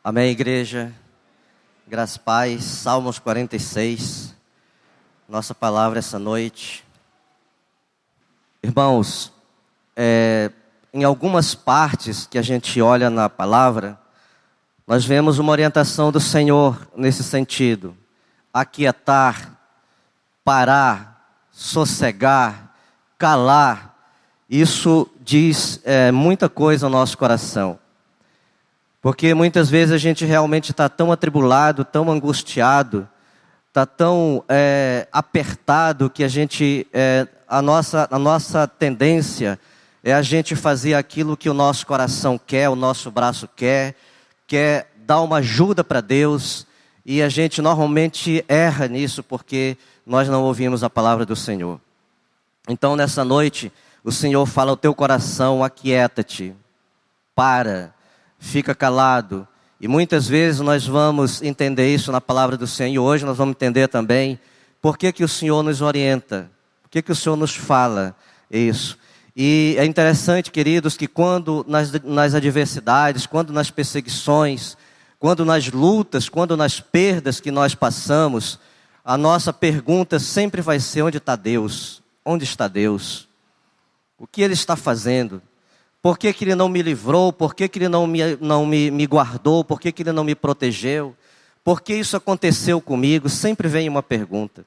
Amém, igreja. Graças a Paz. Salmos 46. Nossa palavra essa noite. Irmãos, em algumas partes que a gente olha na palavra, nós vemos uma orientação do Senhor nesse sentido. Aquietar, parar, sossegar, calar. Isso diz muita coisa ao nosso coração. Porque muitas vezes a gente realmente está tão atribulado, tão angustiado, está tão apertado que a nossa tendência é a gente fazer aquilo que o nosso coração quer, o nosso braço quer dar uma ajuda para Deus, e a gente normalmente erra nisso porque nós não ouvimos a palavra do Senhor. Então nessa noite o Senhor fala ao teu coração: aquieta-te, para. Fica calado. E muitas vezes nós vamos entender isso na palavra do Senhor. E hoje nós vamos entender também por que o Senhor nos orienta. Por que o Senhor nos fala isso. E é interessante, queridos, que quando nas adversidades, quando nas perseguições, quando nas lutas, quando nas perdas que nós passamos, a nossa pergunta sempre vai ser: onde está Deus? Onde está Deus? O que Ele está fazendo? Por que Ele não me livrou? Por que Ele não me guardou? Por que Ele não me protegeu? Por que isso aconteceu comigo? Sempre vem uma pergunta.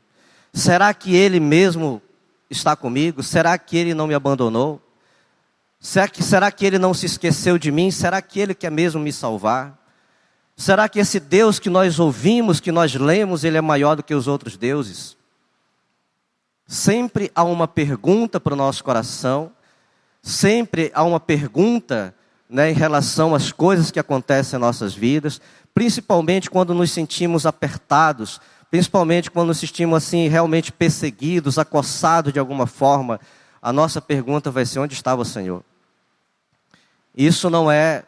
Será que Ele mesmo está comigo? Será que Ele não me abandonou? Será que Ele não se esqueceu de mim? Será que Ele quer mesmo me salvar? Será que esse Deus que nós ouvimos, que nós lemos, Ele é maior do que os outros deuses? Sempre há uma pergunta para o nosso coração. Sempre há uma pergunta, em relação às coisas que acontecem em nossas vidas, principalmente quando nos sentimos apertados, principalmente quando nos sentimos assim, realmente perseguidos, acossados de alguma forma. A nossa pergunta vai ser: onde estava o Senhor? Isso não é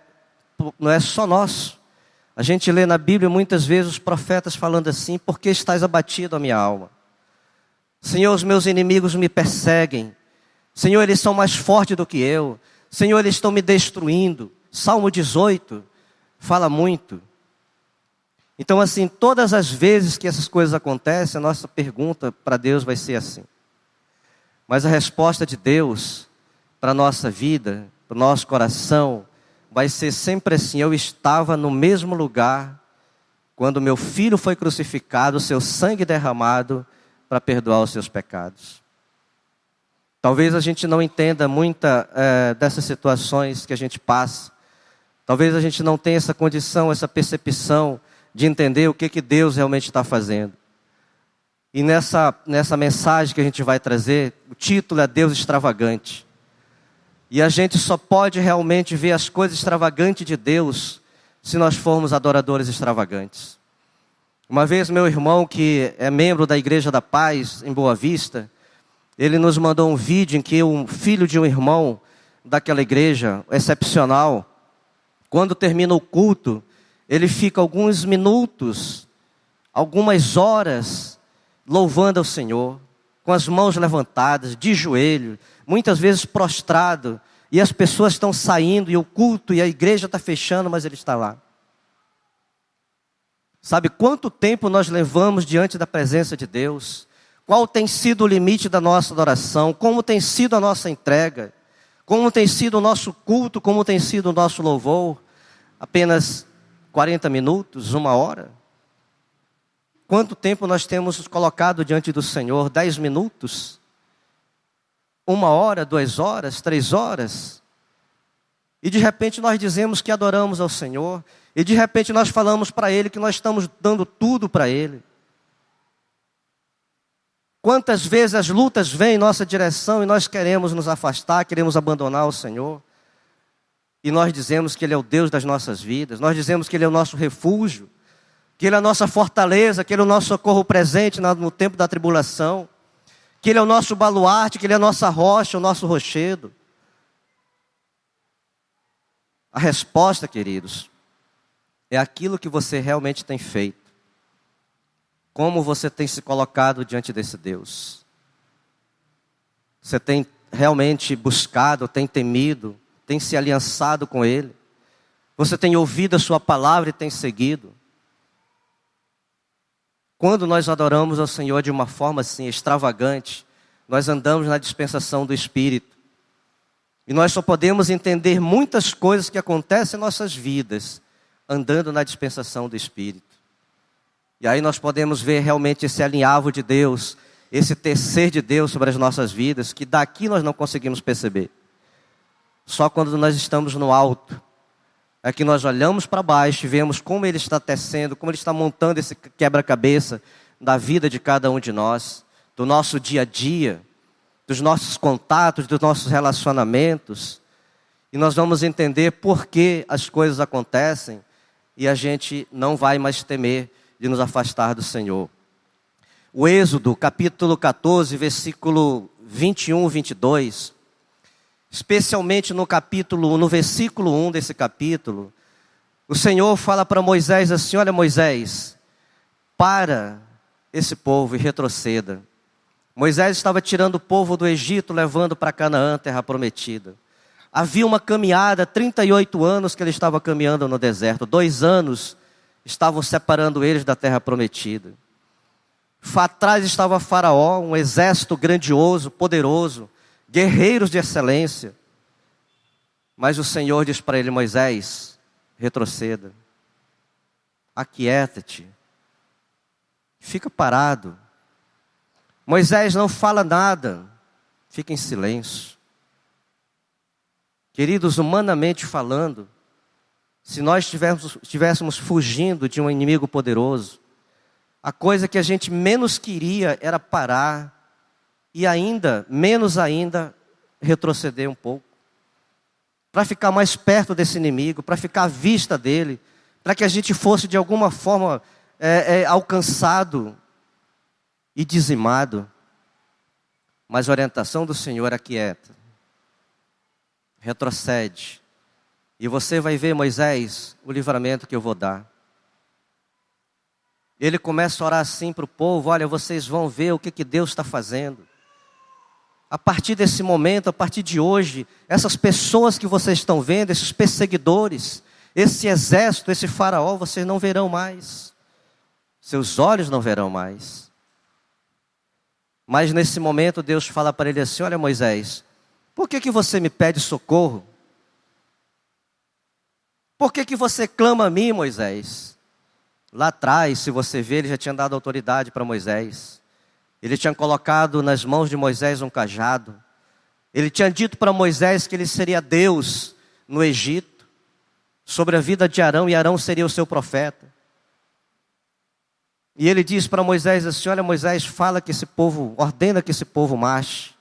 só nosso. A gente lê na Bíblia muitas vezes os profetas falando assim: por que estás abatido a minha alma? Senhor, os meus inimigos me perseguem. Senhor, eles são mais fortes do que eu. Senhor, eles estão me destruindo. Salmo 18 fala muito. Então, assim, todas as vezes que essas coisas acontecem, a nossa pergunta para Deus vai ser assim. Mas a resposta de Deus para a nossa vida, para o nosso coração, vai ser sempre assim: eu estava no mesmo lugar quando meu filho foi crucificado, o seu sangue derramado para perdoar os seus pecados. Talvez a gente não entenda muita dessas situações que a gente passa. Talvez a gente não tenha essa condição, essa percepção de entender o que Deus realmente está fazendo. E nessa mensagem que a gente vai trazer, o título é Deus Extravagante. E a gente só pode realmente ver as coisas extravagantes de Deus se nós formos adoradores extravagantes. Uma vez meu irmão, que é membro da Igreja da Paz, em Boa Vista, ele nos mandou um vídeo em que um filho de um irmão daquela igreja excepcional, quando termina o culto, ele fica alguns minutos, algumas horas, louvando ao Senhor, com as mãos levantadas, de joelho, muitas vezes prostrado, e as pessoas estão saindo, e o culto, e a igreja está fechando, mas ele está lá. Sabe quanto tempo nós levamos diante da presença de Deus? Qual tem sido o limite da nossa adoração? Como tem sido a nossa entrega? Como tem sido o nosso culto? Como tem sido o nosso louvor? Apenas 40 minutos? 1 hora? Quanto tempo nós temos colocado diante do Senhor? 10 minutos? 1 hora? 2 horas? 3 horas? E de repente nós dizemos que adoramos ao Senhor. E de repente nós falamos para Ele que nós estamos dando tudo para Ele. Quantas vezes as lutas vêm em nossa direção e nós queremos nos afastar, queremos abandonar o Senhor. E nós dizemos que Ele é o Deus das nossas vidas, nós dizemos que Ele é o nosso refúgio, que Ele é a nossa fortaleza, que Ele é o nosso socorro presente no tempo da tribulação, que Ele é o nosso baluarte, que Ele é a nossa rocha, o nosso rochedo. A resposta, queridos, é aquilo que você realmente tem feito. Como você tem se colocado diante desse Deus? Você tem realmente buscado, tem temido, tem se aliançado com Ele? Você tem ouvido a sua palavra e tem seguido? Quando nós adoramos ao Senhor de uma forma assim extravagante, nós andamos na dispensação do Espírito. E nós só podemos entender muitas coisas que acontecem em nossas vidas, andando na dispensação do Espírito. E aí nós podemos ver realmente esse alinhavo de Deus, esse tecer de Deus sobre as nossas vidas, que daqui nós não conseguimos perceber. Só quando nós estamos no alto, é que nós olhamos para baixo e vemos como Ele está tecendo, como Ele está montando esse quebra-cabeça da vida de cada um de nós, do nosso dia a dia, dos nossos contatos, dos nossos relacionamentos. E nós vamos entender por que as coisas acontecem e a gente não vai mais temer de nos afastar do Senhor. O Êxodo, capítulo 14, versículo 21 e 22, especialmente no versículo 1 desse capítulo, o Senhor fala para Moisés assim: olha, Moisés, para esse povo e retroceda. Moisés estava tirando o povo do Egito, levando para Canaã, terra prometida. Havia uma caminhada, 38 anos que ele estava caminhando no deserto, 2 anos estavam separando eles da terra prometida. Atrás estava Faraó, um exército grandioso, poderoso, guerreiros de excelência. Mas o Senhor diz para ele: Moisés, retroceda, aquieta-te, fica parado. Moisés não fala nada, fica em silêncio. Queridos, humanamente falando, se nós estivéssemos fugindo de um inimigo poderoso, a coisa que a gente menos queria era parar e menos ainda, retroceder um pouco. Para ficar mais perto desse inimigo, para ficar à vista dele, para que a gente fosse de alguma forma alcançado e dizimado. Mas a orientação do Senhor é quieta. Retrocede. E você vai ver, Moisés, o livramento que eu vou dar. Ele começa a orar assim para o povo: olha, vocês vão ver o que Deus está fazendo. A partir desse momento, a partir de hoje, essas pessoas que vocês estão vendo, esses perseguidores, esse exército, esse faraó, vocês não verão mais. Seus olhos não verão mais. Mas nesse momento Deus fala para ele assim: olha, Moisés, por que você me pede socorro? Por que você clama a mim, Moisés? Lá atrás, se você ver, ele já tinha dado autoridade para Moisés. Ele tinha colocado nas mãos de Moisés um cajado. Ele tinha dito para Moisés que ele seria Deus no Egito, sobre a vida de Arão, e Arão seria o seu profeta. E ele diz para Moisés assim: olha, Moisés, ordena que esse povo marche.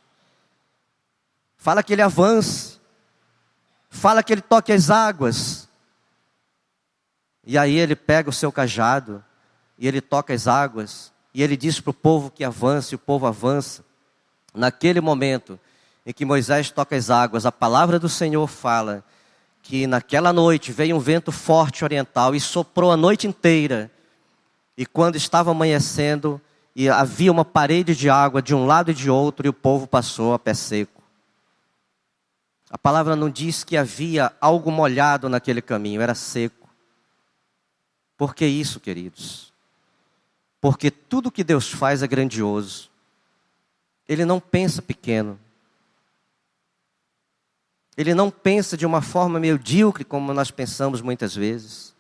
Fala que ele avance. Fala que ele toque as águas. E aí ele pega o seu cajado, e ele toca as águas, e ele diz para o povo que avance, e o povo avança. Naquele momento em que Moisés toca as águas, a palavra do Senhor fala que naquela noite veio um vento forte oriental e soprou a noite inteira. E quando estava amanhecendo, e havia uma parede de água de um lado e de outro, e o povo passou a pé seco. A palavra não diz que havia algo molhado naquele caminho, era seco. Por que isso, queridos? Porque tudo que Deus faz é grandioso. Ele não pensa pequeno. Ele não pensa de uma forma medíocre como nós pensamos muitas vezes.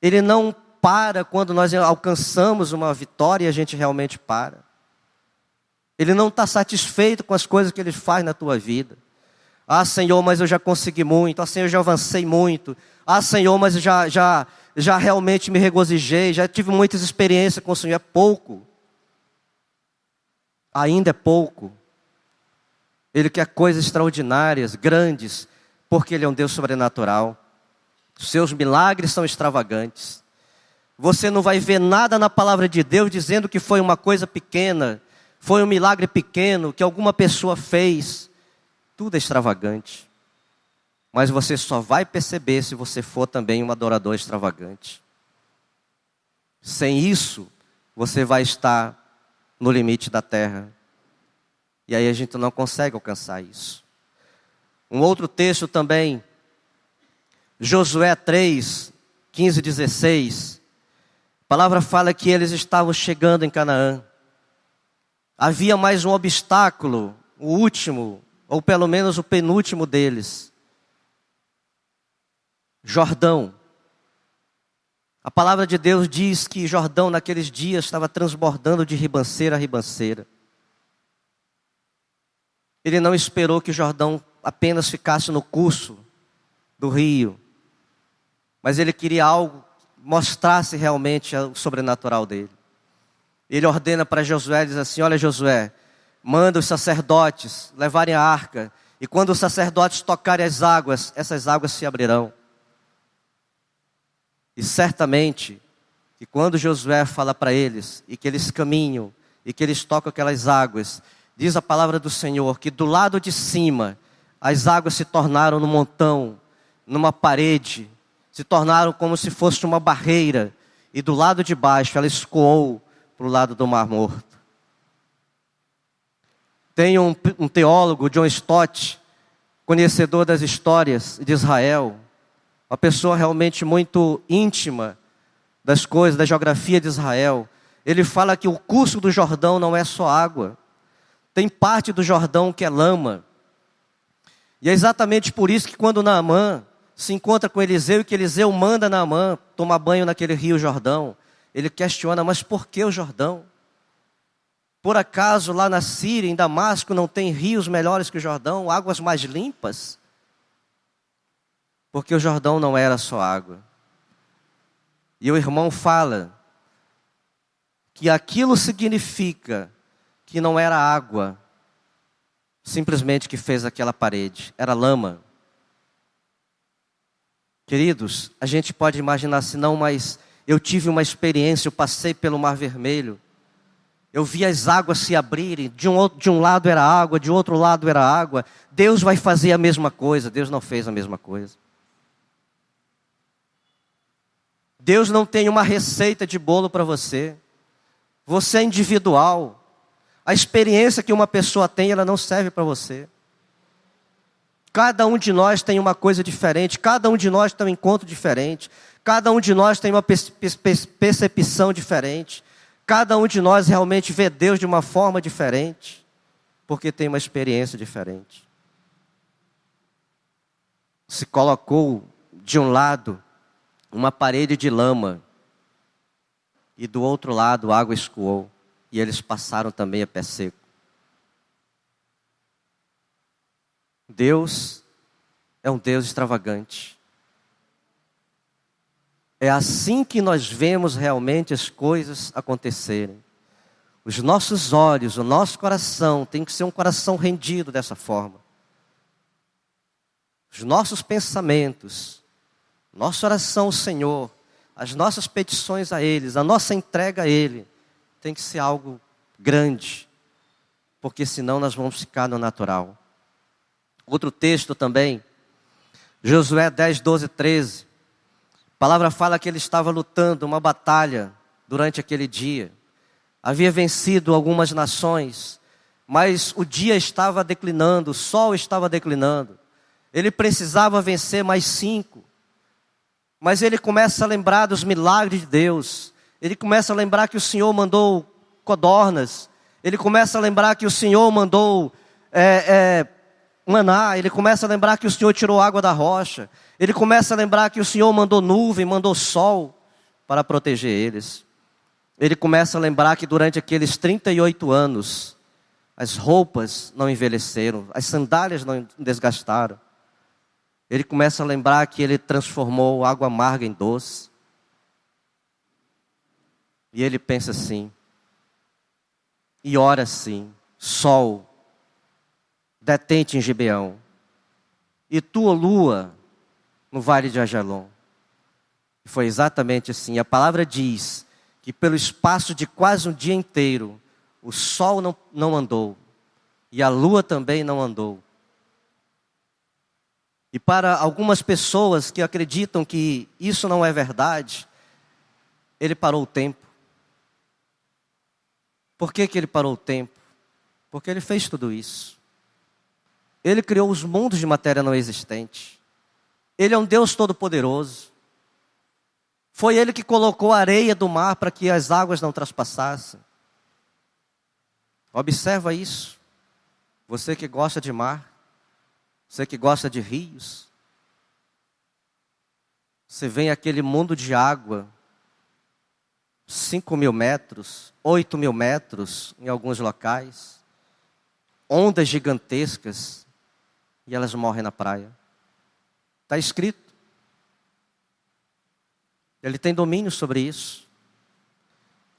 Ele não para quando nós alcançamos uma vitória e a gente realmente para. Ele não está satisfeito com as coisas que Ele faz na tua vida. Ah, Senhor, mas eu já consegui muito. Ah, Senhor, eu já avancei muito. Ah, Senhor, mas eu já realmente me regozijei. Já tive muitas experiências com o Senhor. É pouco. Ainda é pouco. Ele quer coisas extraordinárias, grandes, porque Ele é um Deus sobrenatural. Os seus milagres são extravagantes. Você não vai ver nada na palavra de Deus dizendo que foi uma coisa pequena, foi um milagre pequeno que alguma pessoa fez. Tudo é extravagante. Mas você só vai perceber se você for também um adorador extravagante. Sem isso, você vai estar no limite da terra. E aí a gente não consegue alcançar isso. Um outro texto também, Josué 3, 15 e 16, a palavra fala que eles estavam chegando em Canaã. Havia mais um obstáculo, o último, ou pelo menos o penúltimo deles. Jordão. A palavra de Deus diz que Jordão naqueles dias estava transbordando de ribanceira a ribanceira. Ele não esperou que Jordão apenas ficasse no curso do rio, mas ele queria algo que mostrasse realmente o sobrenatural dele. Ele ordena para Josué, diz assim: olha Josué, manda os sacerdotes levarem a arca, e quando os sacerdotes tocarem as águas, essas águas se abrirão. E certamente, que quando Josué fala para eles, e que eles caminham, e que eles tocam aquelas águas, diz a palavra do Senhor, que do lado de cima, as águas se tornaram num montão, numa parede, se tornaram como se fosse uma barreira, e do lado de baixo ela escoou para o lado do Mar Morto. Tem um teólogo, John Stott, conhecedor das histórias de Israel, uma pessoa realmente muito íntima das coisas, da geografia de Israel. Ele fala que o curso do Jordão não é só água. Tem parte do Jordão que é lama. E é exatamente por isso que quando Naamã se encontra com Eliseu, e que Eliseu manda Naamã tomar banho naquele rio Jordão, ele questiona: mas por que o Jordão? Por acaso lá na Síria, em Damasco, não tem rios melhores que o Jordão, águas mais limpas? Porque o Jordão não era só água. E o irmão fala que aquilo significa que não era água, simplesmente que fez aquela parede, era lama. Queridos, a gente pode imaginar assim: não, mas eu tive uma experiência, eu passei pelo Mar Vermelho, eu vi as águas se abrirem, de um lado era água, de outro lado era água. Deus vai fazer a mesma coisa. Deus não fez a mesma coisa. Deus não tem uma receita de bolo para você. Você é individual. A experiência que uma pessoa tem, ela não serve para você. Cada um de nós tem uma coisa diferente. Cada um de nós tem um encontro diferente. Cada um de nós tem uma percepção diferente. Cada um de nós realmente vê Deus de uma forma diferente, porque tem uma experiência diferente. Se colocou de um lado uma parede de lama, e do outro lado a água escoou, e eles passaram também a pé seco. Deus é um Deus extravagante. É assim que nós vemos realmente as coisas acontecerem. Os nossos olhos, o nosso coração tem que ser um coração rendido dessa forma. Os nossos pensamentos, nossa oração ao Senhor, as nossas petições a Ele, a nossa entrega a Ele, tem que ser algo grande, porque senão nós vamos ficar no natural. Outro texto também, Josué 10, 12, 13. A palavra fala que ele estava lutando uma batalha durante aquele dia. Havia vencido algumas nações, mas o dia estava declinando, o sol estava declinando. Ele precisava vencer mais 5. Mas ele começa a lembrar dos milagres de Deus. Ele começa a lembrar que o Senhor mandou codornas. Ele começa a lembrar que o Senhor mandou maná. Ele começa a lembrar que o Senhor tirou água da rocha. Ele começa a lembrar que o Senhor mandou nuvem, mandou sol para proteger eles. Ele começa a lembrar que durante aqueles 38 anos, as roupas não envelheceram, as sandálias não desgastaram. Ele começa a lembrar que ele transformou água amarga em doce. E ele pensa assim, e ora assim: sol, detente em Gibeão, e tua lua no vale de Ajalon. E foi exatamente assim. A palavra diz que pelo espaço de quase um dia inteiro, o sol não andou, e a lua também não andou. E para algumas pessoas que acreditam que isso não é verdade, ele parou o tempo. Por que ele parou o tempo? Porque ele fez tudo isso. Ele criou os mundos de matéria não existente. Ele é um Deus todo-poderoso. Foi Ele que colocou a areia do mar para que as águas não traspassassem. Observa isso. Você que gosta de mar, você que gosta de rios, você vê aquele mundo de água, 5.000 metros, 8.000 metros em alguns locais, ondas gigantescas, e elas morrem na praia. Está escrito. Ele tem domínio sobre isso.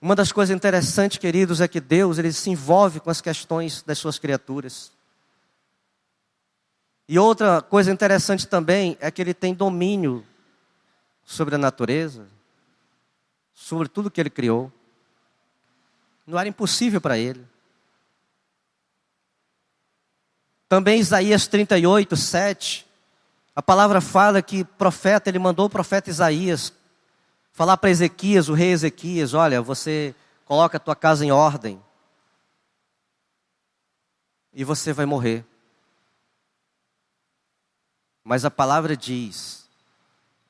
Uma das coisas interessantes, queridos, é que Deus, Ele se envolve com as questões das suas criaturas. E outra coisa interessante também é que Ele tem domínio sobre a natureza, sobre tudo que Ele criou. Não era impossível para Ele. Também Isaías 38, 7, a palavra fala que profeta, Ele mandou o profeta Isaías falar para Ezequias, o rei Ezequias, olha, você coloca a tua casa em ordem e você vai morrer. Mas a palavra diz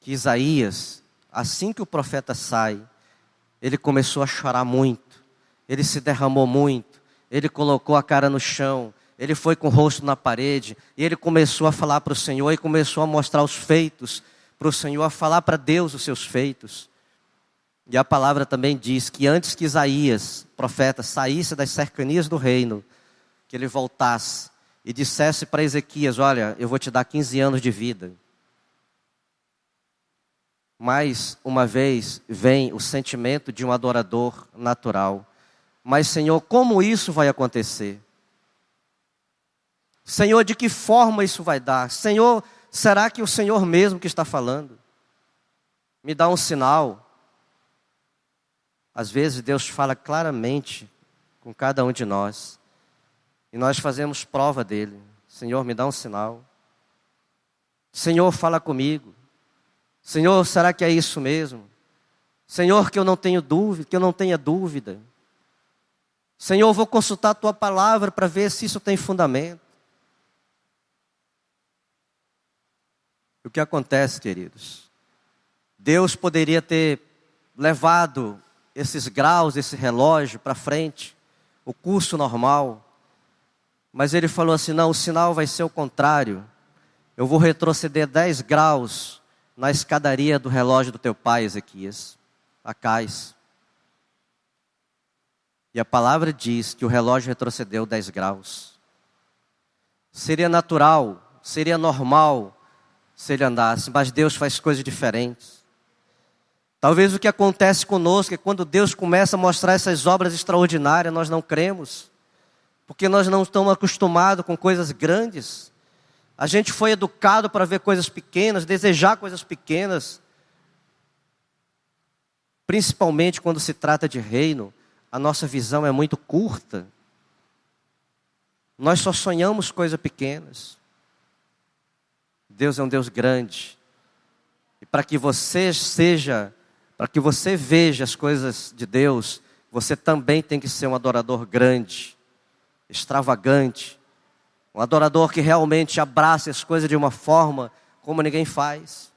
que Isaías, assim que o profeta sai, ele começou a chorar muito, ele se derramou muito, ele colocou a cara no chão, ele foi com o rosto na parede, e ele começou a falar para o Senhor, e começou a mostrar os feitos para o Senhor, a falar para Deus os seus feitos. E a palavra também diz que antes que Isaías, profeta, saísse das cercanias do reino, que ele voltasse e dissesse para Ezequias, olha, eu vou te dar 15 anos de vida. Mais uma vez vem o sentimento de um adorador natural. Mas Senhor, como isso vai acontecer? Senhor, de que forma isso vai dar? Senhor, será que o Senhor mesmo que está falando? Me dá um sinal. Às vezes Deus fala claramente com cada um de nós. E nós fazemos prova dele. Senhor, me dá um sinal. Senhor, fala comigo. Senhor, será que é isso mesmo? Senhor, que eu não tenho dúvida, que eu não tenha dúvida. Senhor, vou consultar a tua palavra para ver se isso tem fundamento. O que acontece, queridos? Deus poderia ter levado esses graus, esse relógio para frente, o curso normal. Mas ele falou assim, não, o sinal vai ser o contrário. Eu vou retroceder 10 graus na escadaria do relógio do teu pai, Ezequias, Acais. E a palavra diz que o relógio retrocedeu 10 graus. Seria natural, seria normal se ele andasse, mas Deus faz coisas diferentes. Talvez o que acontece conosco é quando Deus começa a mostrar essas obras extraordinárias, nós não cremos, porque nós não estamos acostumados com coisas grandes. A gente foi educado para ver coisas pequenas, desejar coisas pequenas. Principalmente quando se trata de reino, a nossa visão é muito curta. Nós só sonhamos coisas pequenas. Deus é um Deus grande. E para que você veja as coisas de Deus, você também tem que ser um adorador grande, extravagante. Um adorador que realmente abraça as coisas de uma forma como ninguém faz.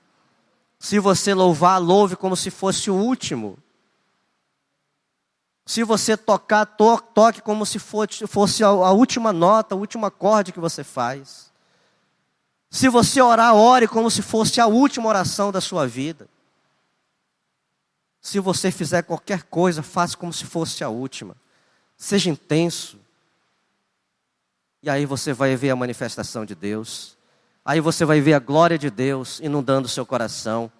Se você louvar, louve como se fosse o último. Se você tocar, toque como se fosse a última nota, a última acorde que você faz. Se você orar, ore como se fosse a última oração da sua vida. Se você fizer qualquer coisa, faça como se fosse a última. Seja intenso. E aí você vai ver a manifestação de Deus. Aí você vai ver a glória de Deus inundando o seu coração.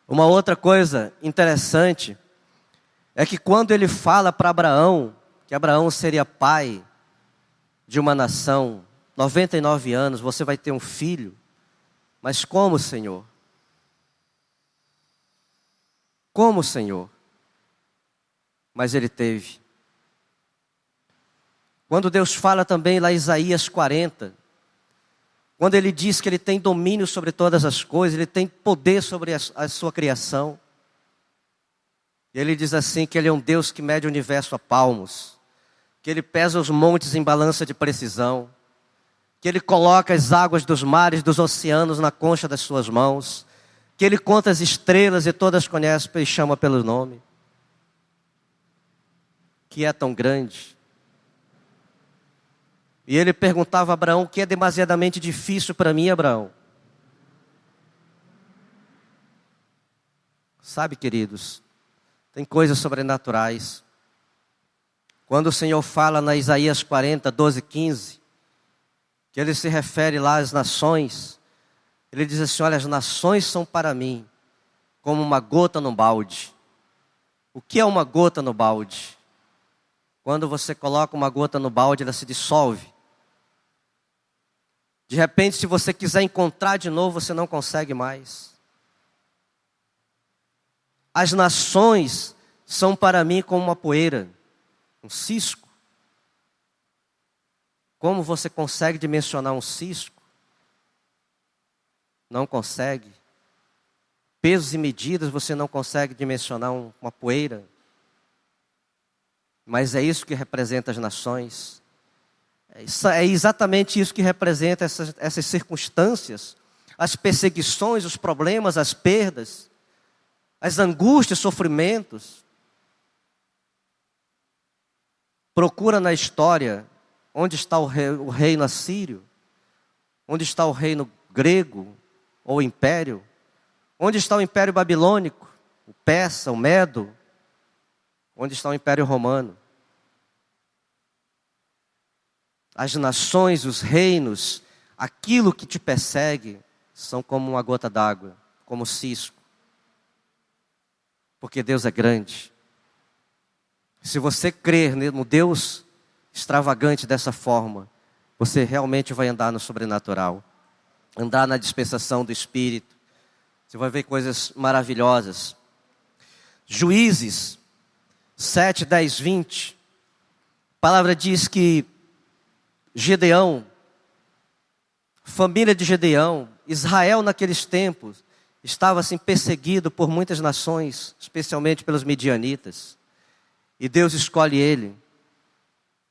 Uma outra coisa interessante é que quando ele fala para Abraão, que Abraão seria pai de uma nação, 99 anos, você vai ter um filho. Mas como, Senhor? Como, Senhor? Mas ele teve. Quando Deus fala também lá em Isaías 40, quando ele diz que ele tem domínio sobre todas as coisas, ele tem poder sobre a sua criação. E ele diz assim que ele é um Deus que mede o universo a palmos, que ele pesa os montes em balança de precisão. que Ele coloca as águas dos mares, dos oceanos na concha das suas mãos, que Ele conta as estrelas e todas conhece e chama pelo nome, que é tão grande. E Ele perguntava a Abraão: o que é demasiadamente difícil para mim, Abraão? Sabe, queridos, tem coisas sobrenaturais. Quando o Senhor fala na Isaías 40, 12, 15, que Ele se refere lá às nações, Ele diz assim: olha, as nações são para mim como uma gota no balde. O que é uma gota no balde? Quando você coloca uma gota no balde, ela se dissolve. De repente, se você quiser encontrar de novo, você não consegue mais. As nações são para mim como uma poeira, um cisco. Como você consegue dimensionar um cisco? Não consegue. Pesos e medidas você não consegue dimensionar uma poeira. Mas é isso que representa as nações. É exatamente isso que representa essas circunstâncias, as perseguições, os problemas, as perdas, as angústias, sofrimentos. Procura na história onde está o reino assírio, onde está o reino grego ou império, onde está o império babilônico, o persa, o medo, onde está o império romano. As nações, os reinos, aquilo que te persegue, são como uma gota d'água, como cisco. Porque Deus é grande. Se você crer no Deus extravagante dessa forma, você realmente vai andar no sobrenatural. Andar na dispensação do Espírito. Você vai ver coisas maravilhosas. Juízes 7, 10, 20. A palavra diz que Gedeão, família de Gedeão, Israel naqueles tempos, estava assim perseguido por muitas nações, especialmente pelos midianitas. E Deus escolhe ele.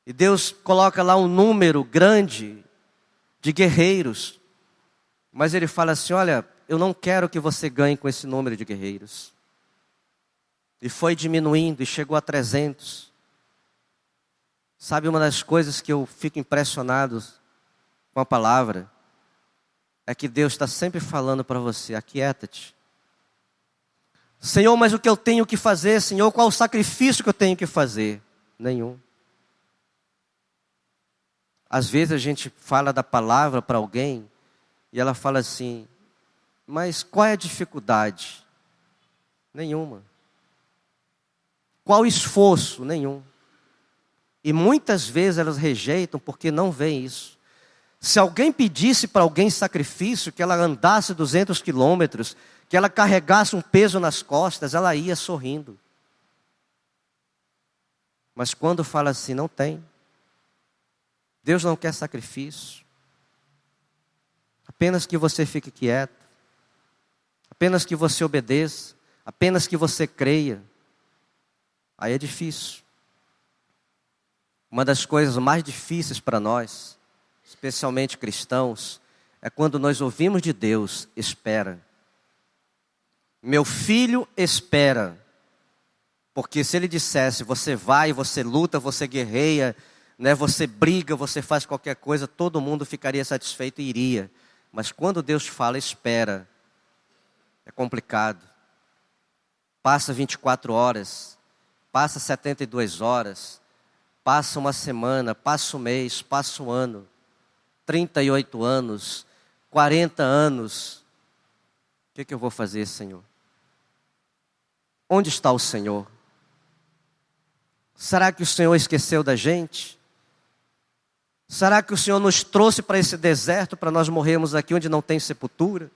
E Deus coloca lá um número grande de guerreiros. Mas Ele fala assim: olha, eu não quero que você ganhe com esse número de guerreiros. E foi diminuindo e chegou a 300. Sabe, uma das coisas que eu fico impressionado com a palavra é que Deus está sempre falando para você: aquieta-te. Senhor, mas o que eu tenho que fazer, Senhor? Qual o sacrifício que eu tenho que fazer? Nenhum. Às vezes a gente fala da palavra para alguém e ela fala assim: mas qual é a dificuldade? Nenhuma. Qual o esforço? Nenhum. E muitas vezes elas rejeitam porque não veem isso. Se alguém pedisse para alguém sacrifício, que ela andasse 200 quilômetros, que ela carregasse um peso nas costas, ela ia sorrindo. Mas quando fala assim, não tem. Deus não quer sacrifício. Apenas que você fique quieto. Apenas que você obedeça. Apenas que você creia. Aí é difícil. Uma das coisas mais difíceis para nós, especialmente cristãos, é quando nós ouvimos de Deus: espera. Meu filho, espera. Porque se Ele dissesse: você vai, você luta, você guerreia, né, você briga, você faz qualquer coisa, todo mundo ficaria satisfeito e iria. Mas quando Deus fala: espera, é complicado. Passa 24 horas, passa 72 horas, passa uma semana, passa um mês, passa um ano, 38 anos, 40 anos. O que eu vou fazer, Senhor? Onde está o Senhor? Será que o Senhor esqueceu da gente? Será que o Senhor nos trouxe para esse deserto para nós morrermos aqui onde não tem sepultura?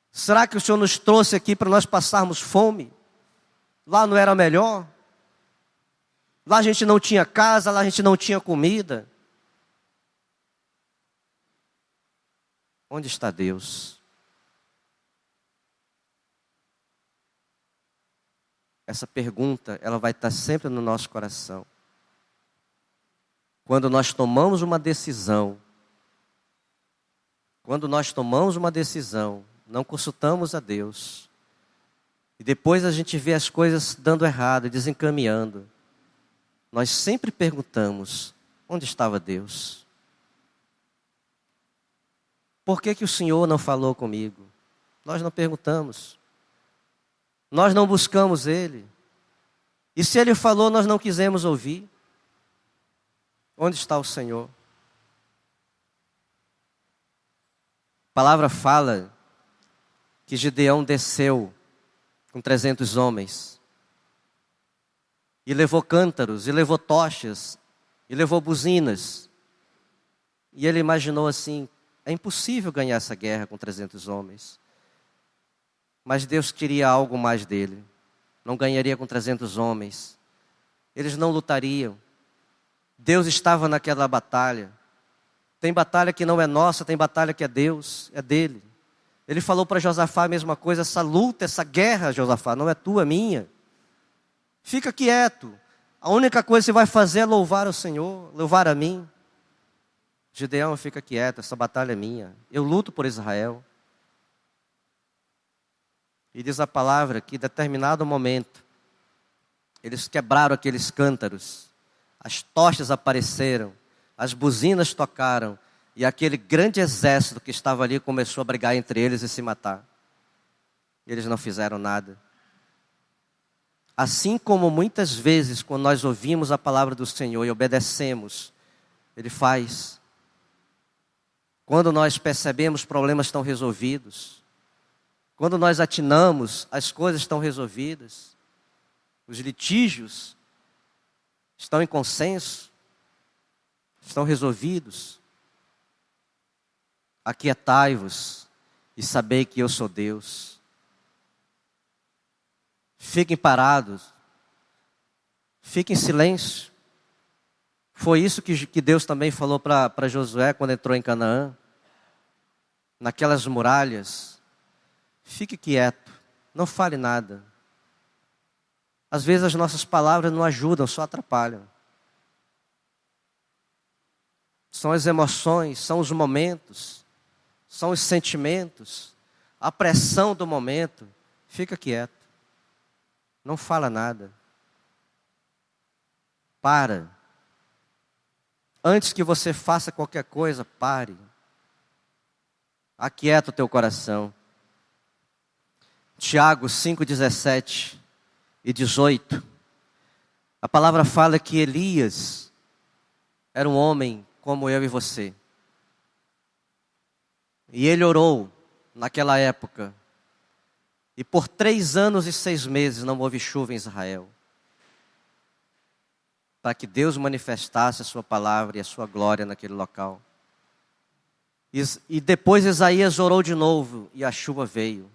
Será que o Senhor nos trouxe aqui para nós passarmos fome? Lá não era melhor? Lá a gente não tinha casa, lá a gente não tinha comida. Onde está Deus? Essa pergunta, ela vai estar sempre no nosso coração. quando nós tomamos uma decisão, não consultamos a Deus, e depois a gente vê as coisas dando errado, desencaminhando, nós sempre perguntamos: onde estava Deus? Por que o Senhor não falou comigo? Nós não perguntamos. Nós não buscamos Ele. E se Ele falou, nós não quisemos ouvir. Onde está o Senhor? A palavra fala que Gideão desceu com 300 homens. E levou cântaros, e levou tochas, e levou buzinas. E ele imaginou assim: é impossível ganhar essa guerra com 300 homens. Mas Deus queria algo mais dele. Não ganharia com 300 homens. Eles não lutariam. Deus estava naquela batalha. Tem batalha que não é nossa, tem batalha que é Deus, é dele. Ele falou para Josafá a mesma coisa: essa luta, essa guerra, Josafá, não é tua, é minha. Fica quieto. A única coisa que você vai fazer é louvar o Senhor, louvar a mim. Gideão, fica quieto, essa batalha é minha. Eu luto por Israel. E diz a palavra que em determinado momento, eles quebraram aqueles cântaros, as tochas apareceram, as buzinas tocaram, e aquele grande exército que estava ali começou a brigar entre eles e se matar. E eles não fizeram nada. Assim como muitas vezes, quando nós ouvimos a palavra do Senhor e obedecemos, Ele faz. Quando nós percebemos problemas estão resolvidos, quando nós atinamos, as coisas estão resolvidas, os litígios estão em consenso, estão resolvidos. Aquietai-vos e sabei que eu sou Deus. Fiquem parados, fiquem em silêncio. Foi isso que Deus também falou para Josué quando entrou em Canaã. Naquelas muralhas, fique quieto, não fale nada. Às vezes as nossas palavras não ajudam, só atrapalham. São as emoções, são os momentos, são os sentimentos, a pressão do momento. Fica quieto, não fala nada. Para. Antes que você faça qualquer coisa, pare. Aquieta o teu coração. Tiago 5:17 e 18. A palavra fala que Elias era um homem como eu e você. E ele orou naquela época. E por 3 anos e 6 meses não houve chuva em Israel. Para que Deus manifestasse a sua palavra e a sua glória naquele local. E depois Isaías orou de novo e a chuva veio.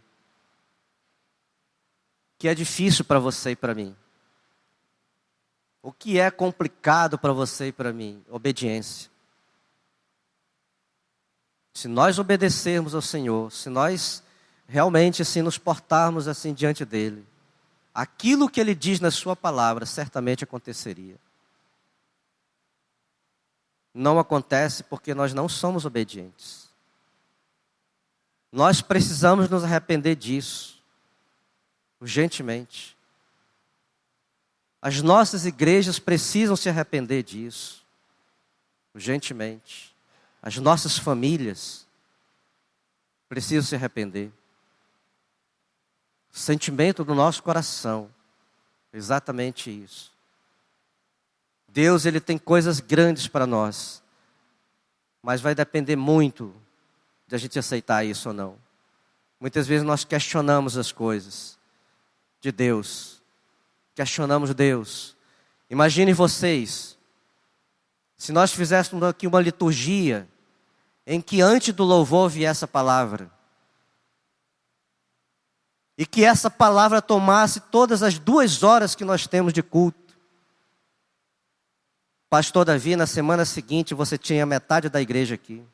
Que é difícil para você e para mim? O que é complicado para você e para mim? Obediência. Se nós obedecermos ao Senhor, se nós realmente assim nos portarmos assim diante dEle, aquilo que Ele diz na sua palavra certamente aconteceria. Não acontece porque nós não somos obedientes. Nós precisamos nos arrepender disso, urgentemente. As nossas igrejas precisam se arrepender disso, urgentemente. As nossas famílias precisam se arrepender. O sentimento do nosso coração, exatamente isso. Deus, Ele tem coisas grandes para nós, mas vai depender muito de a gente aceitar isso ou não. Muitas vezes nós questionamos as coisas de Deus, questionamos Deus. Imaginem vocês, se nós fizéssemos aqui uma liturgia, em que antes do louvor viesse a palavra, e que essa palavra tomasse todas as 2 horas que nós temos de culto. Pastor Davi, na semana seguinte você tinha metade da igreja aqui.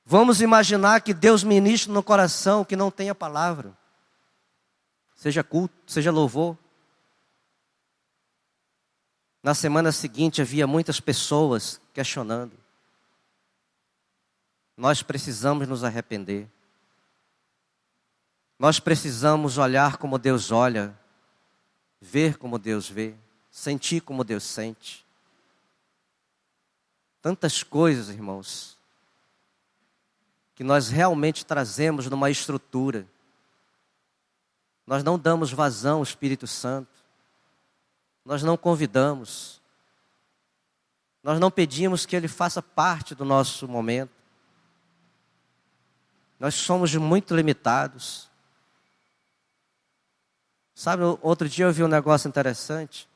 Vamos imaginar que Deus ministre no coração que não tenha palavra. Seja culto, seja louvor. Na semana seguinte havia muitas pessoas questionando. Nós precisamos nos arrepender. Nós precisamos olhar como Deus olha, ver como Deus vê, sentir como Deus sente. Tantas coisas, irmãos, que nós realmente trazemos numa estrutura. Nós não damos vazão ao Espírito Santo. Nós não convidamos. Nós não pedimos que Ele faça parte do nosso momento. Nós somos muito limitados. Sabe, outro dia eu vi um negócio interessante.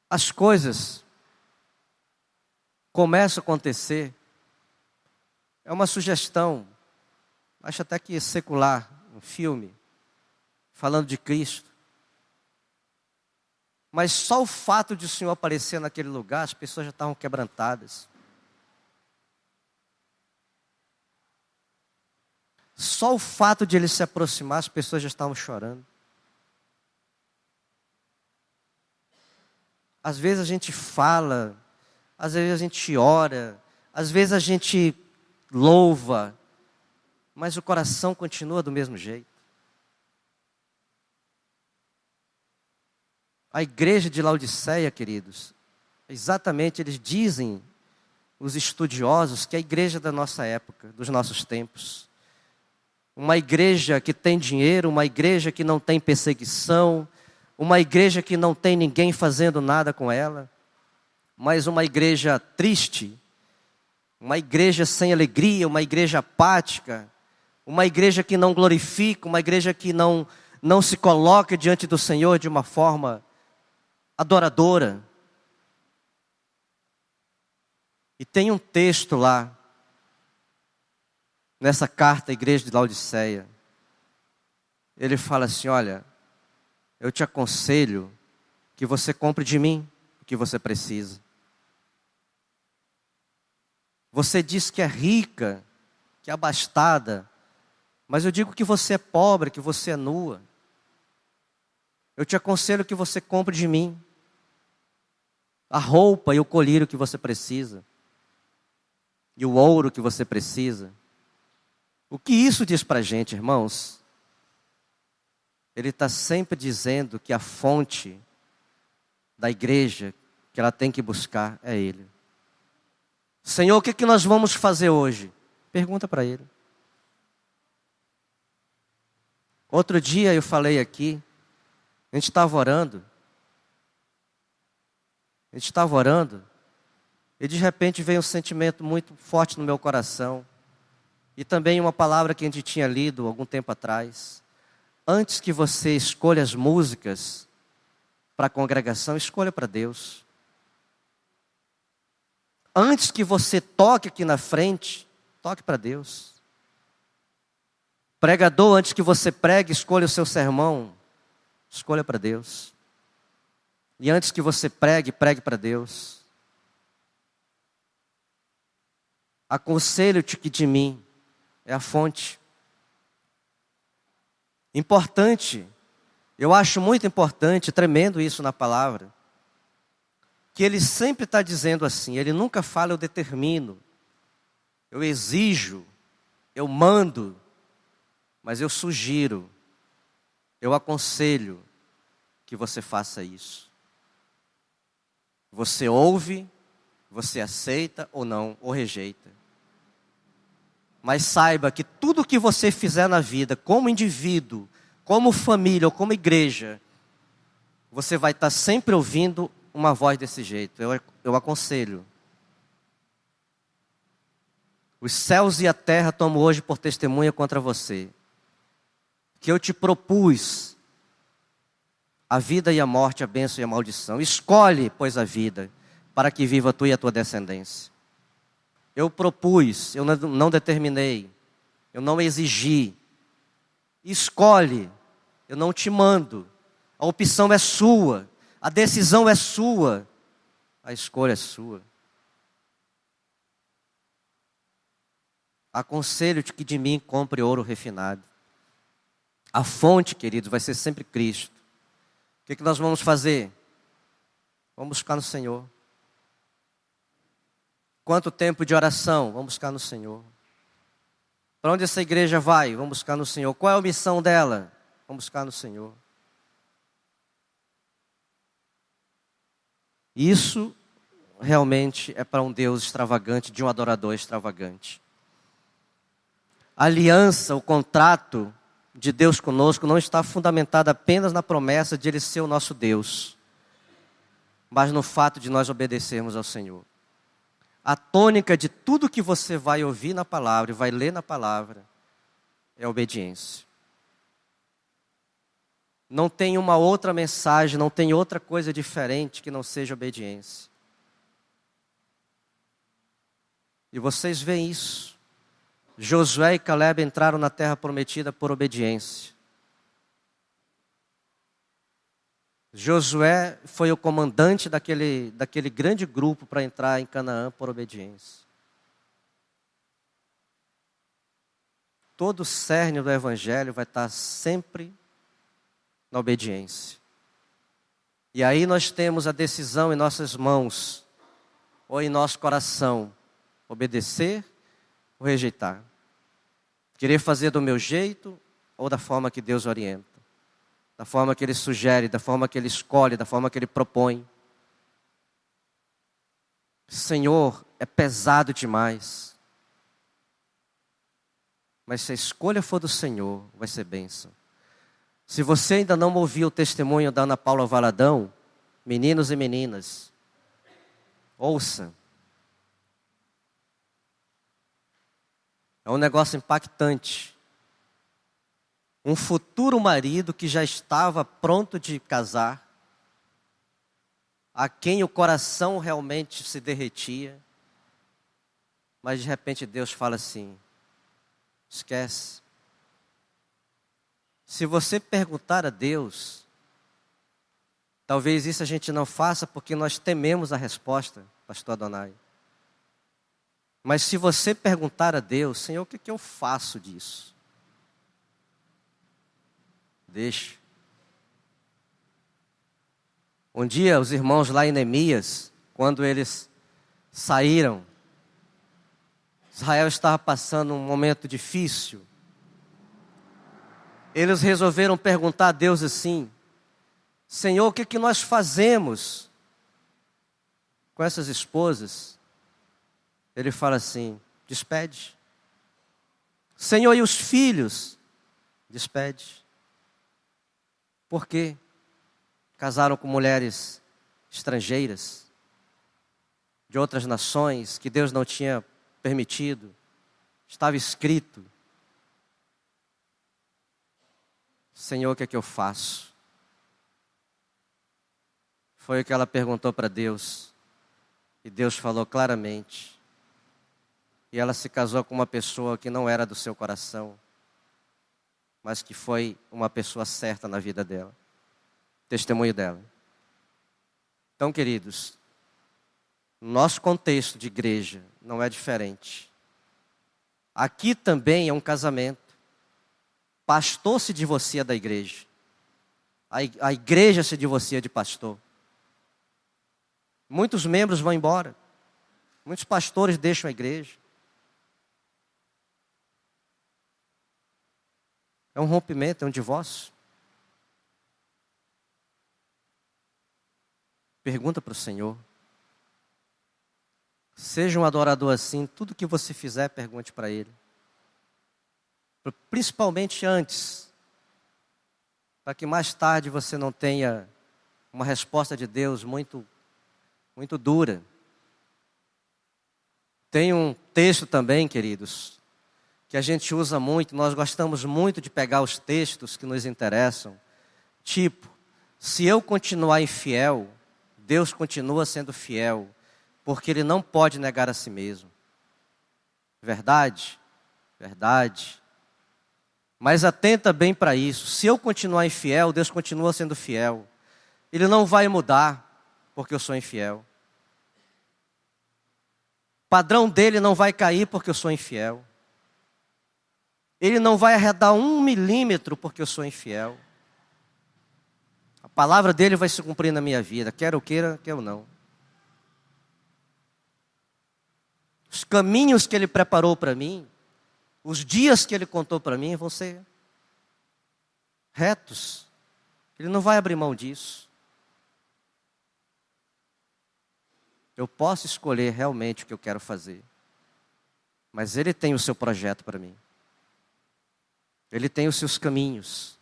As coisas começam a acontecer. É uma sugestão, acho até que secular, um filme, falando de Cristo. Mas só o fato de o Senhor aparecer naquele lugar, as pessoas já estavam quebrantadas. Só o fato de Ele se aproximar, as pessoas já estavam chorando. Às vezes a gente fala, às vezes a gente ora, às vezes a gente louva, mas o coração continua do mesmo jeito. A igreja de Laodiceia, queridos, exatamente eles dizem, os estudiosos, que é a igreja da nossa época, dos nossos tempos. Uma igreja que tem dinheiro, uma igreja que não tem perseguição, uma igreja que não tem ninguém fazendo nada com ela, mas uma igreja triste, uma igreja sem alegria, uma igreja apática, uma igreja que não glorifica, uma igreja que não se coloca diante do Senhor de uma forma adoradora. E tem um texto lá, nessa carta à igreja de Laodiceia, ele fala assim: olha, eu te aconselho que você compre de mim o que você precisa. Você diz que é rica, que é abastada, mas eu digo que você é pobre, que você é nua. Eu te aconselho que você compre de mim a roupa e o colírio que você precisa, e o ouro que você precisa. O que isso diz para a gente, irmãos? Ele está sempre dizendo que a fonte da igreja que ela tem que buscar é Ele. Senhor, o que nós vamos fazer hoje? Pergunta para Ele. Outro dia eu falei aqui, a gente estava orando, e de repente veio um sentimento muito forte no meu coração, e também uma palavra que a gente tinha lido algum tempo atrás. Antes que você escolha as músicas para a congregação, escolha para Deus. Antes que você toque aqui na frente, toque para Deus. Pregador, antes que você pregue, escolha o seu sermão, escolha para Deus. E antes que você pregue, pregue para Deus. Aconselho-te que de mim é a fonte. Importante, eu acho muito importante, tremendo isso na palavra, que ele sempre está dizendo assim, ele nunca fala eu determino, eu exijo, eu mando, mas eu sugiro, eu aconselho que você faça isso. Você ouve, você aceita ou não, ou rejeita. Mas saiba que tudo que você fizer na vida, como indivíduo, como família ou como igreja, você vai estar sempre ouvindo uma voz desse jeito. Eu aconselho. Os céus e a terra tomam hoje por testemunha contra você, que eu te propus a vida e a morte, a bênção e a maldição. Escolhe, pois, a vida, para que viva tu e a tua descendência. Eu propus, eu não determinei, eu não exigi. Escolhe, eu não te mando. A opção é sua, a decisão é sua, a escolha é sua. Aconselho-te que de mim compre ouro refinado. A fonte, queridos, vai ser sempre Cristo. O que nós vamos fazer? Vamos buscar no Senhor. Quanto tempo de oração? Vamos buscar no Senhor. Para onde essa igreja vai? Vamos buscar no Senhor. Qual é a missão dela? Vamos buscar no Senhor. Isso realmente é para um Deus extravagante, de um adorador extravagante. A aliança, o contrato de Deus conosco não está fundamentado apenas na promessa de Ele ser o nosso Deus, mas no fato de nós obedecermos ao Senhor. A tônica de tudo que você vai ouvir na palavra e vai ler na palavra é a obediência. Não tem uma outra mensagem, não tem outra coisa diferente que não seja obediência. E vocês veem isso. Josué e Caleb entraram na terra prometida por obediência. Josué foi o comandante daquele grande grupo para entrar em Canaã por obediência. Todo o cerne do Evangelho vai estar sempre na obediência. E aí nós temos a decisão em nossas mãos, ou em nosso coração, obedecer ou rejeitar. Querer fazer do meu jeito ou da forma que Deus orienta. Da forma que Ele sugere, da forma que Ele escolhe, da forma que Ele propõe. Senhor, é pesado demais. Mas se a escolha for do Senhor, vai ser bênção. Se você ainda não ouviu o testemunho da Ana Paula Valadão, meninos e meninas, ouça. É um negócio impactante. Um futuro marido que já estava pronto de casar, a quem o coração realmente se derretia, mas de repente Deus fala assim: esquece. Se você perguntar a Deus, talvez isso a gente não faça porque nós tememos a resposta, pastor Adonai. Mas se você perguntar a Deus: Senhor, o que eu faço disso? Deixa. Um dia os irmãos lá em Neemias, quando eles saíram, Israel estava passando um momento difícil. Eles resolveram perguntar a Deus assim: Senhor, o que nós fazemos com essas esposas? Ele fala assim: despede. Senhor, e os filhos? Despede. Por quê? Casaram com mulheres estrangeiras, de outras nações, que Deus não tinha permitido. Estava escrito. Senhor, o que é que eu faço? Foi o que ela perguntou para Deus. E Deus falou claramente. E ela se casou com uma pessoa que não era do seu coração, mas que foi uma pessoa certa na vida dela. Testemunho dela. Então, queridos, nosso contexto de igreja não é diferente. Aqui também é um casamento. Pastor se divorcia da igreja. A igreja se divorcia de pastor. Muitos membros vão embora. Muitos pastores deixam a igreja. É um rompimento, é um divórcio. Pergunta para o Senhor. Seja um adorador assim, tudo que você fizer, pergunte para Ele. Principalmente antes, para que mais tarde você não tenha uma resposta de Deus muito dura. Tem um texto também, queridos, que a gente usa muito, nós gostamos muito de pegar os textos que nos interessam. Tipo, se eu continuar infiel, Deus continua sendo fiel, porque Ele não pode negar a si mesmo. Verdade? Verdade. Mas atenta bem para isso. Se eu continuar infiel, Deus continua sendo fiel. Ele não vai mudar porque eu sou infiel. O padrão dele não vai cair porque eu sou infiel. Ele não vai arredar 1 milímetro porque eu sou infiel. palavra dele vai se cumprir na minha vida, quer eu queira, quer eu não. Os caminhos que ele preparou para mim, os dias que ele contou para mim vão ser retos. Ele não vai abrir mão disso. Eu posso escolher realmente o que eu quero fazer. Mas ele tem o seu projeto para mim. Ele tem os seus caminhos.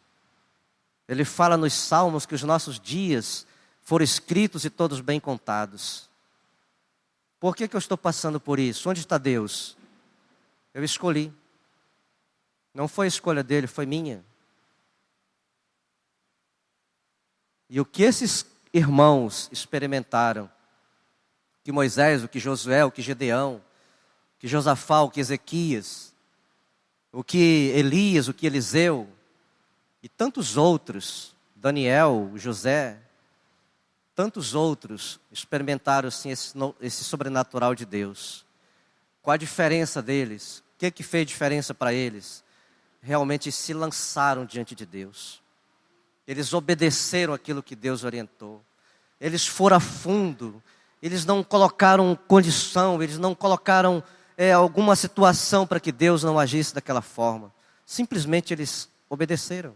Ele fala nos Salmos que os nossos dias foram escritos e todos bem contados. Por que eu estou passando por isso? Onde está Deus? Eu escolhi. Não foi a escolha dele, foi minha. E o que esses irmãos experimentaram, que Moisés, o que Josué, o que Gedeão, o que Josafá, o que Ezequias, o que Elias, o que Eliseu, e tantos outros, Daniel, José, tantos outros experimentaram assim, esse sobrenatural de Deus. Qual a diferença deles? O que fez diferença para eles? Realmente se lançaram diante de Deus. Eles obedeceram aquilo que Deus orientou. Eles foram a fundo. Eles não colocaram condição, eles não colocaram alguma situação para que Deus não agisse daquela forma. Simplesmente eles obedeceram.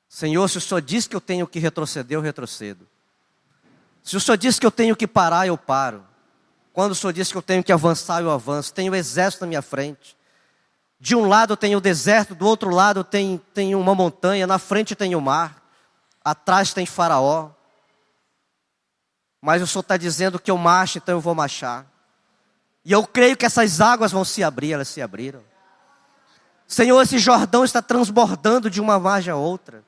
Senhor, se o Senhor diz que eu tenho que retroceder, eu retrocedo. Se o Senhor diz que eu tenho que parar, eu paro. Quando o Senhor diz que eu tenho que avançar, eu avanço. Tenho o exército na minha frente. De um lado tem o deserto, do outro lado tem uma montanha, na frente tem o mar, atrás tem Faraó. Mas o Senhor está dizendo que eu marche, então eu vou marchar. E eu creio que essas águas vão se abrir, elas se abriram. Senhor, esse Jordão está transbordando de uma margem a outra.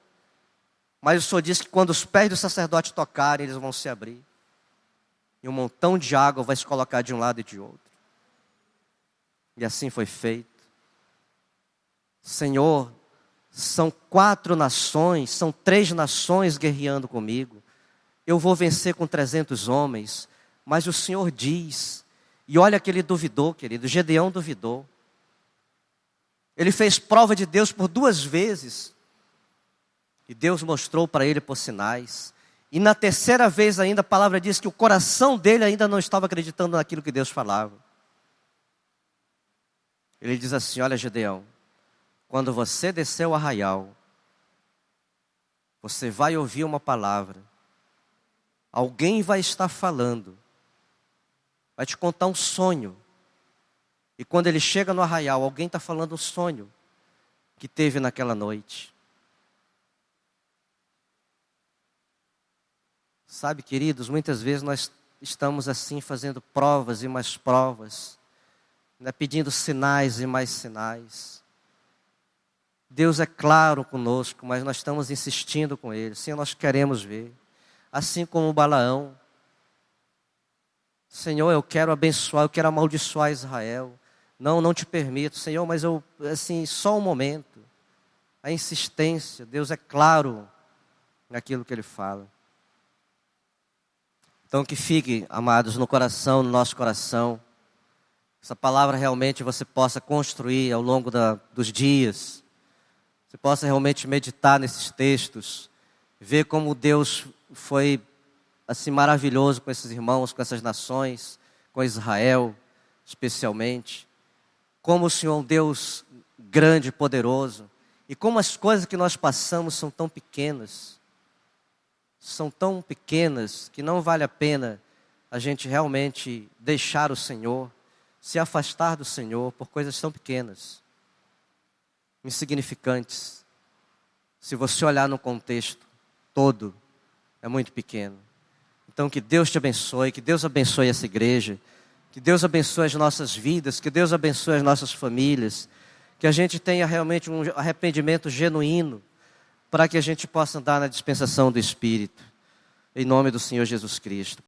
Mas o Senhor diz que quando os pés do sacerdote tocarem, eles vão se abrir. E um montão de água vai se colocar de um lado e de outro. E assim foi feito. Senhor, são 4 nações, são 3 nações guerreando comigo. Eu vou vencer com 300 homens. Mas o Senhor diz, e olha que ele duvidou, querido, Gedeão duvidou. Ele fez prova de Deus por 2 vezes. E Deus mostrou para ele por sinais. E na 3ª vez ainda a palavra diz que o coração dele ainda não estava acreditando naquilo que Deus falava. Ele diz assim, olha Gedeão, quando você descer o arraial, você vai ouvir uma palavra. Alguém vai estar falando. Vai te contar um sonho. E quando ele chega no arraial, alguém está falando um sonho que teve naquela noite. Sabe, queridos, muitas vezes nós estamos assim fazendo provas e mais provas, né, pedindo sinais e mais sinais. Deus é claro conosco, mas nós estamos insistindo com Ele. Sim, nós queremos ver. Assim como o Balaão. Senhor, eu quero abençoar, eu quero amaldiçoar Israel. Não te permito, Senhor, mas eu, assim, só um momento. A insistência, Deus é claro naquilo que Ele fala. Então que fique, amados, no coração, no nosso coração. Essa palavra realmente você possa construir ao longo dos dias. Você possa realmente meditar nesses textos. Ver como Deus foi assim maravilhoso com esses irmãos, com essas nações, com Israel especialmente. Como o Senhor é um Deus grande e poderoso. E como as coisas que nós passamos são tão pequenas. São tão pequenas que não vale a pena a gente realmente deixar o Senhor, se afastar do Senhor por coisas tão pequenas, insignificantes. Se você olhar no contexto todo, é muito pequeno. Então que Deus te abençoe, que Deus abençoe essa igreja, que Deus abençoe as nossas vidas, que Deus abençoe as nossas famílias, que a gente tenha realmente um arrependimento genuíno, para que a gente possa andar na dispensação do Espírito. Em nome do Senhor Jesus Cristo.